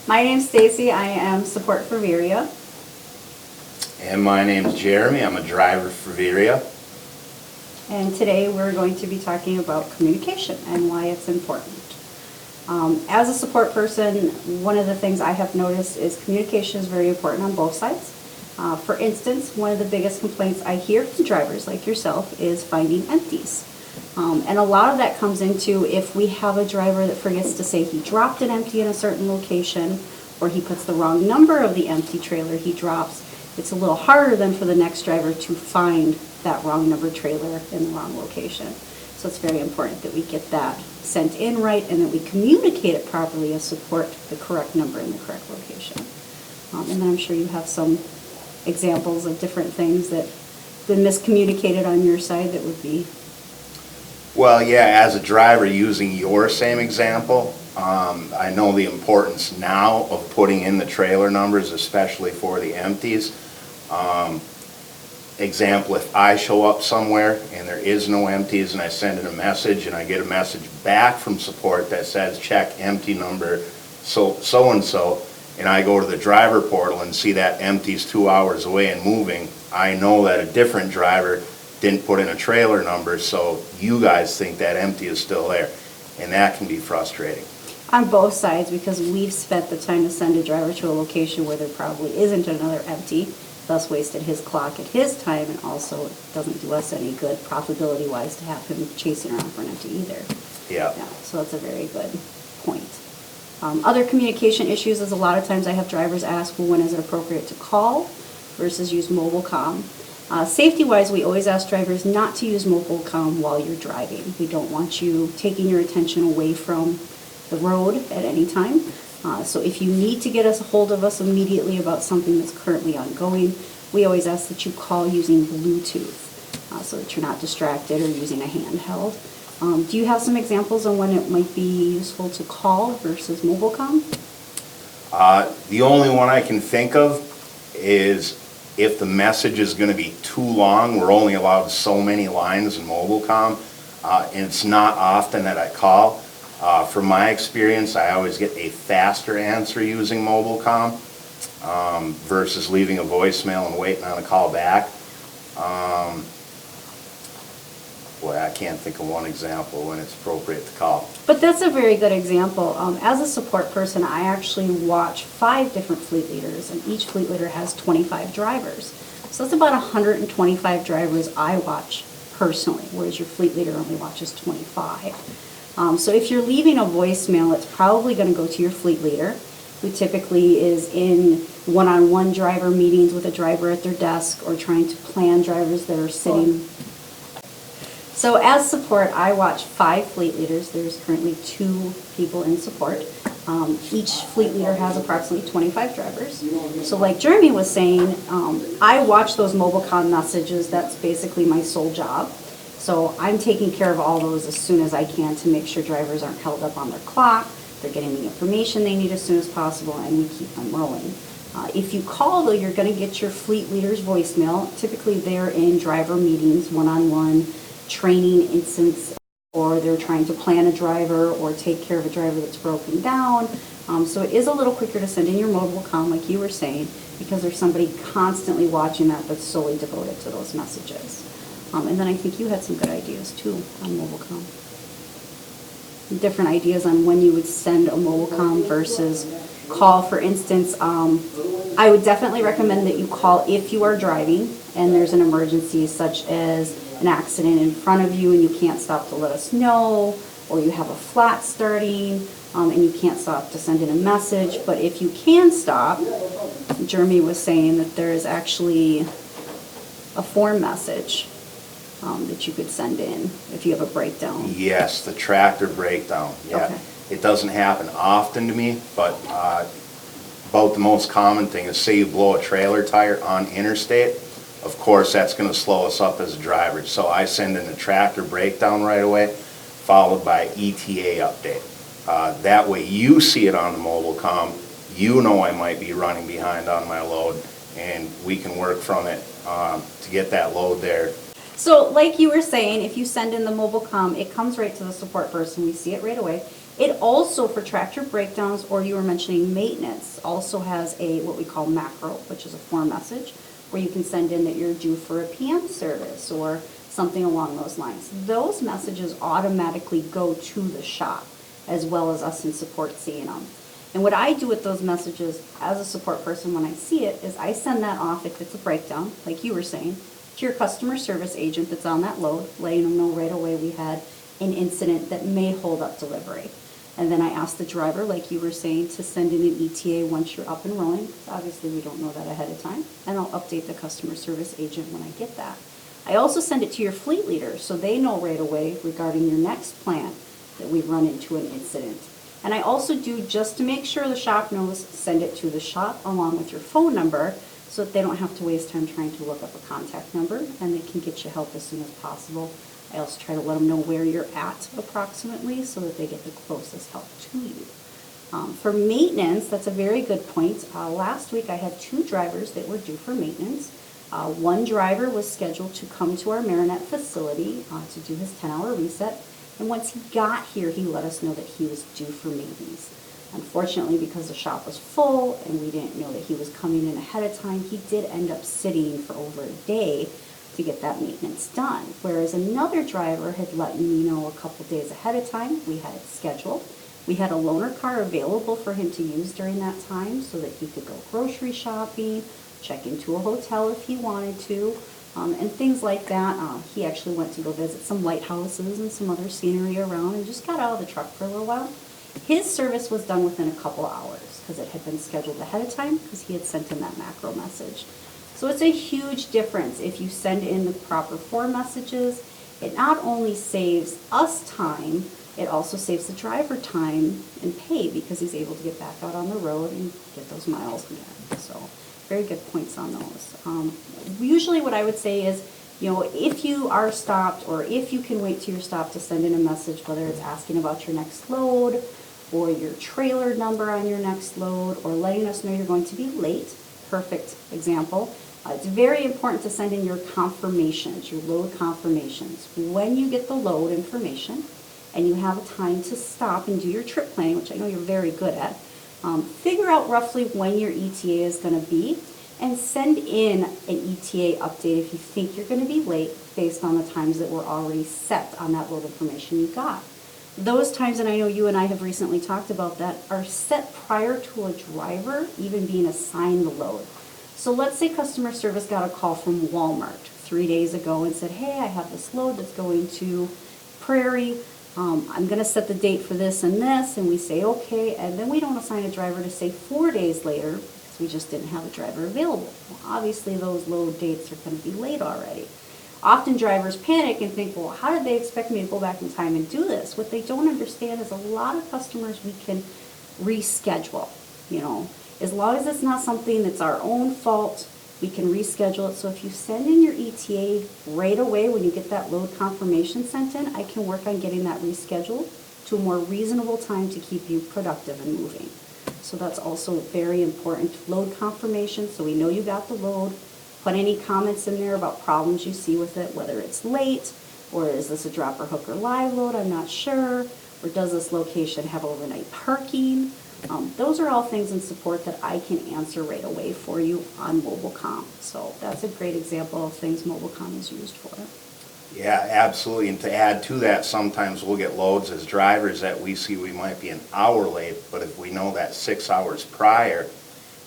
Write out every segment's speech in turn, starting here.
My name's Stacy. I am support for Viria. And my name's Jeremy. I'm a driver for Viria. And today we're going to be talking about communication and why it's important. As a support person, one of the things I have noticed is communication is very important on both sides. For instance, one of the biggest complaints I hear from drivers like yourself is finding empties. And a lot of that comes into if we have a driver that forgets to say he dropped an empty in a certain location, or he puts the wrong number of the empty trailer he drops, it's a little harder than for the next driver to find that wrong number trailer in the wrong location. So it's very important that we get that sent in right and that we communicate it properly and support the correct number in the correct location. And then I'm sure you have some examples of different things that have been miscommunicated on your side that would be. Well, yeah, as a driver, using your same example, I know the importance now of putting in the trailer numbers, especially for the empties. Example, if I show up somewhere and there is no empties and I send in a message and I get a message back from support that says check empty number so-and-so, and I go to the driver portal and see that empty's 2 hours away and moving, I know that a different driver didn't put in a trailer number, so you guys think that empty is still there, and that can be frustrating. On both sides, because we've spent the time to send a driver to a location where there probably isn't another empty, thus wasted his clock at his time, and also it doesn't do us any good profitability-wise to have him chasing around for an empty either. Yeah. So that's a very good point. Other communication issues is a lot of times I have drivers ask, well, when is it appropriate to call versus use mobile comm? Safety-wise, we always ask drivers not to use mobile comm while you're driving. We don't want you taking your attention away from the road at any time. So if you need to get a hold of us immediately about something that's currently ongoing, we always ask that you call using Bluetooth so that you're not distracted or using a handheld. Do you have some examples on when it might be useful to call versus mobile comm? The only one I can think of is if the message is going to be too long. We're only allowed so many lines in mobile comm, and it's not often that I call. From my experience, I always get a faster answer using mobile comm versus leaving a voicemail and waiting on a call back. Boy, I can't think of one example when it's appropriate to call. But that's a very good example. As a support person, I actually watch 5 different fleet leaders, and each fleet leader has 25 drivers. So that's about 125 drivers I watch personally, whereas your fleet leader only watches 25. So if you're leaving a voicemail, it's probably going to go to your fleet leader, who typically is in one-on-one driver meetings with a driver at their desk or trying to plan drivers that are sitting. So as support, I watch 5 fleet leaders. There's currently 2 people in support. Each fleet leader has approximately 25 drivers. So like Jeremy was saying, I watch those mobile comm messages. That's basically my sole job. So I'm taking care of all those as soon as I can to make sure drivers aren't held up on their clock, they're getting the information they need as soon as possible, and we keep them rolling. If you call, though, you're going to get your fleet leader's voicemail. Typically they're in driver meetings, one-on-one, training instance, or they're trying to plan a driver or take care of a driver that's broken down. So it is a little quicker to send in your mobile comm, like you were saying, because there's somebody constantly watching that that's solely devoted to those messages. And then I think you had some good ideas too on mobile comm. Different ideas on when you would send a mobile comm versus call. For instance, I would definitely recommend that you call if you are driving and there's an emergency such as an accident in front of you and you can't stop to let us know, or you have a flat starting and you can't stop to send in a message. But if you can stop, Jeremy was saying that there is actually a form message that you could send in if you have a breakdown. Yes, the tractor breakdown. Yeah, Okay. It doesn't happen often to me, but about the most common thing is, say you blow a trailer tire on interstate. Of course, that's going to slow us up as a driver. So I send in a tractor breakdown right away, followed by ETA update. That way you see it on the mobile comm. You know I might be running behind on my load, and we can work from it to get that load there. So like you were saying, if you send in the mobile comm, it comes right to the support person. We see it right away. It also, for tractor breakdowns, or you were mentioning maintenance, also has a what we call macro, which is a form message, where you can send in that you're due for a PM service or something along those lines. Those messages automatically go to the shop, as well as us in support seeing them. And what I do with those messages as a support person when I see it is I send that off if it's a breakdown, like you were saying, to your customer service agent that's on that load, letting them know right away we had an incident that may hold up delivery. And then I ask the driver, like you were saying, to send in an ETA once you're up and rolling. Obviously, we don't know that ahead of time. And I'll update the customer service agent when I get that. I also send it to your fleet leader so they know right away regarding your next plant that we've run into an incident. And I also do, just to make sure the shop knows, send it to the shop along with your phone number so that they don't have to waste time trying to look up a contact number and they can get you help as soon as possible. I also try to let them know where you're at approximately so that they get the closest help to you. For maintenance, that's a very good point. Last week I had 2 drivers that were due for maintenance. One driver was scheduled to come to our Marinette facility to do his 10-hour reset. And once he got here, he let us know that he was due for maintenance. Unfortunately, because the shop was full and we didn't know that he was coming in ahead of time, he did end up sitting for over a day to get that maintenance done. Whereas another driver had let me know a couple days ahead of time. We had it scheduled. We had a loaner car available for him to use during that time so that he could go grocery shopping, check into a hotel if he wanted to, and things like that. He actually went to go visit some lighthouses and some other scenery around and just got out of the truck for a little while. His service was done within a couple hours because it had been scheduled ahead of time because he had sent in that macro message. So it's a huge difference if you send in the proper form messages. It not only saves us time, it also saves the driver time and pay because he's able to get back out on the road and get those miles again. So very good points on those. Usually what I would say is, if you are stopped or if you can wait till you're stopped to send in a message, whether it's asking about your next load or your trailer number on your next load or letting us know you're going to be late, perfect example. It's very important to send in your confirmations, your load confirmations. When you get the load information and you have a time to stop and do your trip planning, which I know you're very good at, figure out roughly when your ETA is going to be and send in an ETA update if you think you're going to be late based on the times that were already set on that load information you got. Those times, and I know you and I have recently talked about that, are set prior to a driver even being assigned the load. So let's say customer service got a call from Walmart 3 days ago and said, hey, I have this load that's going to Prairie. I'm going to set the date for this, and we say okay, and then we don't assign a driver to say 4 days later because we just didn't have a driver available. Well, obviously those load dates are going to be late already. Often drivers panic and think, well, how did they expect me to go back in time and do this? What they don't understand is a lot of customers we can reschedule, As long as it's not something that's our own fault, we can reschedule it. So if you send in your ETA right away when you get that load confirmation sent in, I can work on getting that rescheduled to a more reasonable time to keep you productive and moving. So that's also very important. Load confirmation, so we know you got the load. Put any comments in there about problems you see with it, whether it's late, or is this a dropper hooker live load, I'm not sure, or does this location have overnight parking? Those are all things in support that I can answer right away for you on MobileCom. So that's a great example of things MobileCom is used for. Yeah, absolutely. And to add to that, sometimes we'll get loads as drivers that we see we might be an hour late, but if we know that 6 hours prior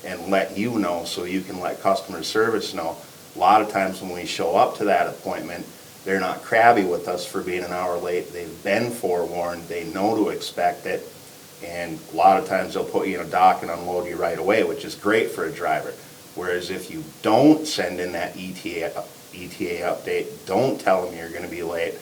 and let you know so you can let customer service know, a lot of times when we show up to that appointment, they're not crabby with us for being an hour late. They've been forewarned. They know to expect it. And a lot of times they'll put you in a dock and unload you right away, which is great for a driver. Whereas if you don't send in that ETA update, don't tell them you're going to be late,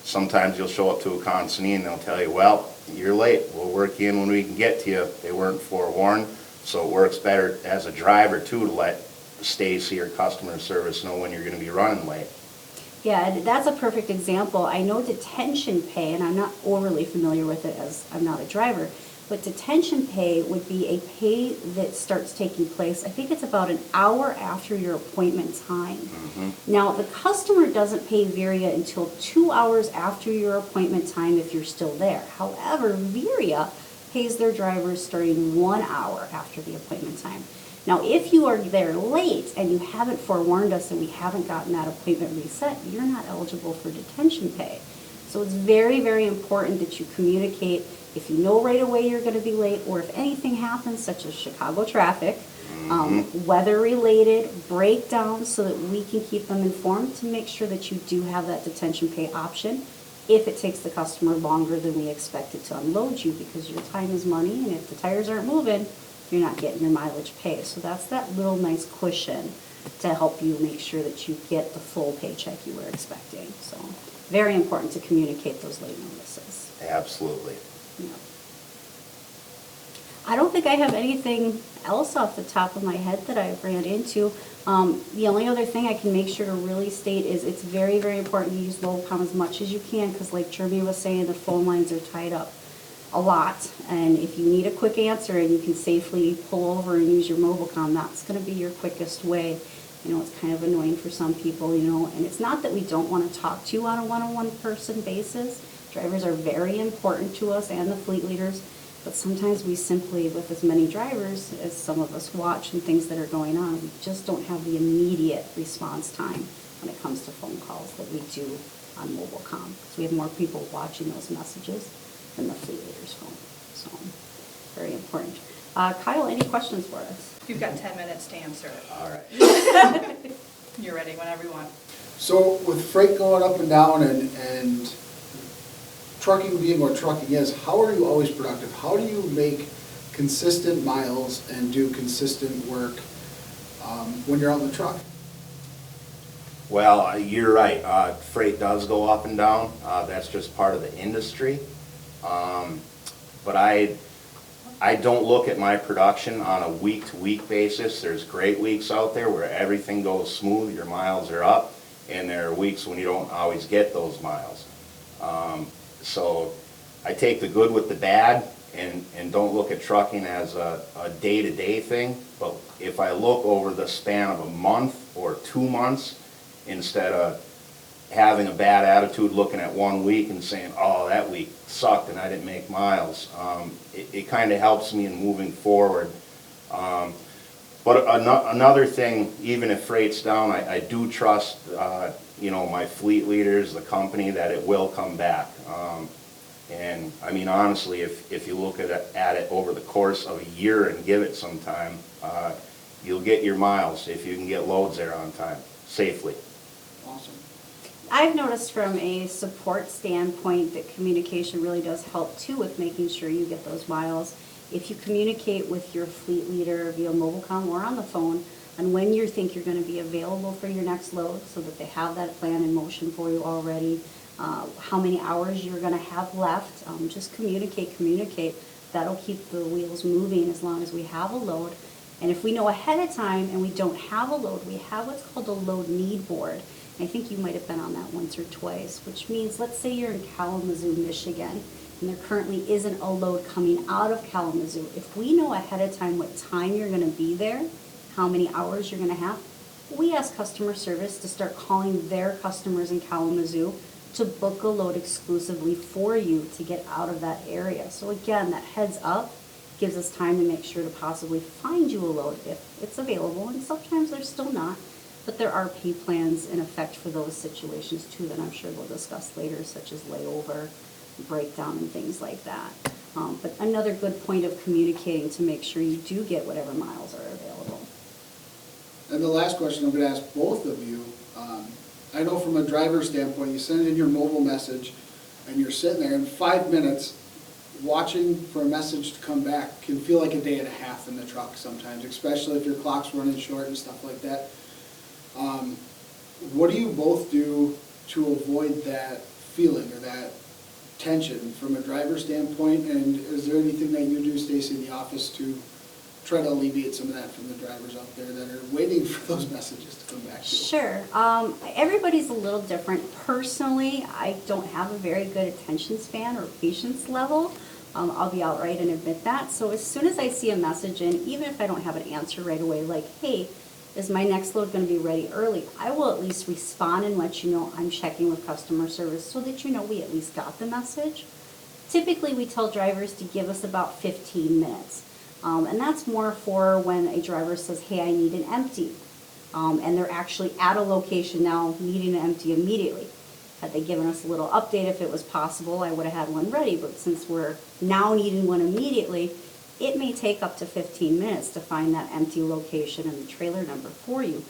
sometimes you'll show up to a consignee and they'll tell you, well, you're late. We'll work you in when we can get to you. They weren't forewarned. So it works better as a driver, too, to let Stacy or customer service know when you're going to be running late. Yeah, that's a perfect example. I know detention pay, and I'm not overly familiar with it as I'm not a driver, But detention pay would be a pay that starts taking place, I think it's about an hour after your appointment time. Now, the customer doesn't pay Viria until 2 hours after your appointment time if you're still there. However, Viria pays their drivers starting 1 hour after the appointment time. Now, if you are there late and you haven't forewarned us and we haven't gotten that appointment reset, you're not eligible for detention pay. So it's very, very important that you communicate if you know right away you're going to be late, or if anything happens, such as Chicago traffic, weather-related breakdowns, so that we can keep them informed to make sure that you do have that detention pay option if it takes the customer longer than we expected to unload you, because your time is money, and if the tires aren't moving, you're not getting your mileage pay. So that's that little nice cushion to help you make sure that you get the full paycheck you were expecting. So very important to communicate those late notices. Absolutely. Yeah. I don't think I have anything else off the top of my head that I've ran into. The only other thing I can make sure to really state is it's very, very important to use Lowcom as much as you can, because like Jeremy was saying, the phone lines are tied up a lot. And if you need a quick answer and you can safely pull over and use your MobileCom, that's going to be your quickest way. You know, it's kind of annoying for some people, you know, and it's not that we don't want to talk to you on a one-on-one person basis. Drivers are very important to us and the fleet leaders, but sometimes we simply, with as many drivers as some of us watch and things that are going on, we just don't have the immediate response time when it comes to phone calls that we do on MobileCom. So we have more people watching those messages than the fleet leader's phone. So very important. Kyle, any questions for us? You've got 10 minutes to answer it. All right. You're ready whenever you want. So with freight going up and down and trucking being what trucking is, how are you always productive? How do you make consistent miles and do consistent work when you're out in the truck? Well, you're right. Freight does go up and down. That's just part of the industry. But I don't look at my production on a week-to-week basis. There's great weeks out there where everything goes smooth, your miles are up, and there are weeks when you don't always get those miles. So I take the good with the bad and don't look at trucking as a day-to-day thing. But if I look over the span of a month or 2 months, instead of having a bad attitude looking at 1 week and saying, oh, that week sucked and I didn't make miles, it kind of helps me in moving forward. But another thing, even if freight's down, I do trust you know, my fleet leaders, the company, that it will come back. And I mean, honestly, if you look at it over the course of a year and give it some time, you'll get your miles if you can get loads there on time, safely. Awesome. I've noticed from a support standpoint that communication really does help too with making sure you get those miles. If you communicate with your fleet leader via MobileCom or on the phone on when you think you're going to be available for your next load, so that they have that plan in motion for you already, how many hours you're going to have left, just communicate. That'll keep the wheels moving as long as we have a load. And if we know ahead of time and we don't have a load, we have what's called a load need board. I think you might have been on that once or twice, which means, let's say you're in Kalamazoo, Michigan, and there currently isn't a load coming out of Kalamazoo. If we know ahead of time what time you're going to be there, how many hours you're going to have, we ask customer service to start calling their customers in Kalamazoo to book a load exclusively for you to get out of that area. So again, that heads up gives us time to make sure to possibly find you a load if it's available, and sometimes they're still not. But there are pay plans in effect for those situations too that I'm sure we'll discuss later, such as layover, breakdown, and things like that. But another good point of communicating to make sure you do get whatever miles are available. And the last question I'm going to ask both of you, I know from a driver's standpoint, you send in your mobile message and you're sitting there in 5 minutes watching for a message to come back can feel like a day and a half in the truck sometimes, especially if your clock's running short and stuff like that. What do you both do to avoid that feeling or that tension from a driver's standpoint? And is there anything that you do, Stacy, in the office to try to alleviate some of that from the drivers out there that are waiting for those messages to come back to you? Sure. Everybody's a little different. Personally, I don't have a very good attention span or patience level, I'll be outright and admit that. So as soon as I see a message in, even if I don't have an answer right away, like, hey, is my next load going to be ready early? I will at least respond and let you know I'm checking with customer service so that you know we at least got the message. Typically, we tell drivers to give us about 15 minutes. And that's more for when a driver says, hey, I need an empty. And they're actually at a location now needing an empty immediately. Had they given us a little update if it was possible, I would have had one ready. But since we're now needing one immediately, it may take up to 15 minutes to find that empty location and the trailer number for you.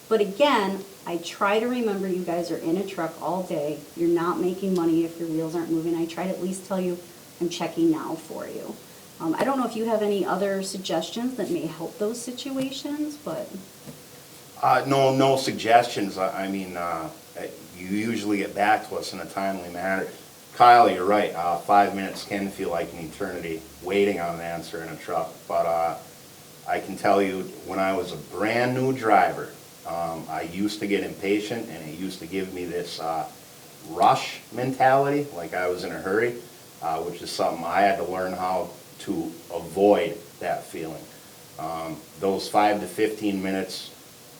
But again, I try to remember you guys are in a truck all day. You're not making money if your wheels aren't moving. I try to at least tell you I'm checking now for you. I don't know if you have any other suggestions that may help those situations, but... No suggestions. I mean, you usually get back to us in a timely manner. Kyle, you're right. 5 minutes can feel like an eternity waiting on an answer in a truck. But I can tell you, when I was a brand new driver, I used to get impatient, and it used to give me this rush mentality, like I was in a hurry, which is something I had to learn how to avoid that feeling. Those 5 to 15 minutes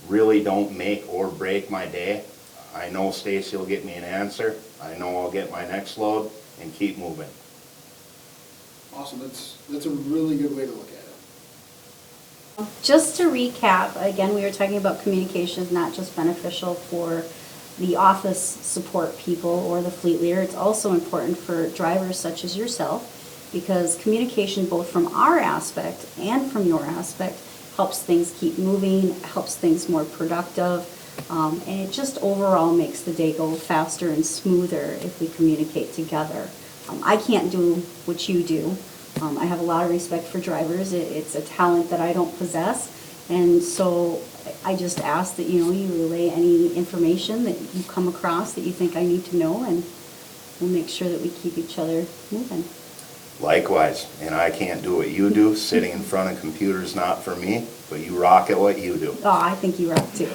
really don't make or break my day. I know Stacy will get me an answer. I know I'll get my next load and keep moving. Awesome, that's a really good way to look at it. Just to recap, again, we were talking about communication is not just beneficial for the office support people or the fleet leader. It's also important for drivers such as yourself, because communication both from our aspect and from your aspect helps things keep moving, helps things more productive, and it just overall makes the day go faster and smoother if we communicate together. I can't do what you do. I have a lot of respect for drivers. It's a talent that I don't possess, and so I just ask that you relay any information that you come across that you think I need to know, and we'll make sure that we keep each other moving. Likewise, and I can't do what you do. Sitting in front of computers not for me, but you rock at what you do. Oh, I think you rock too.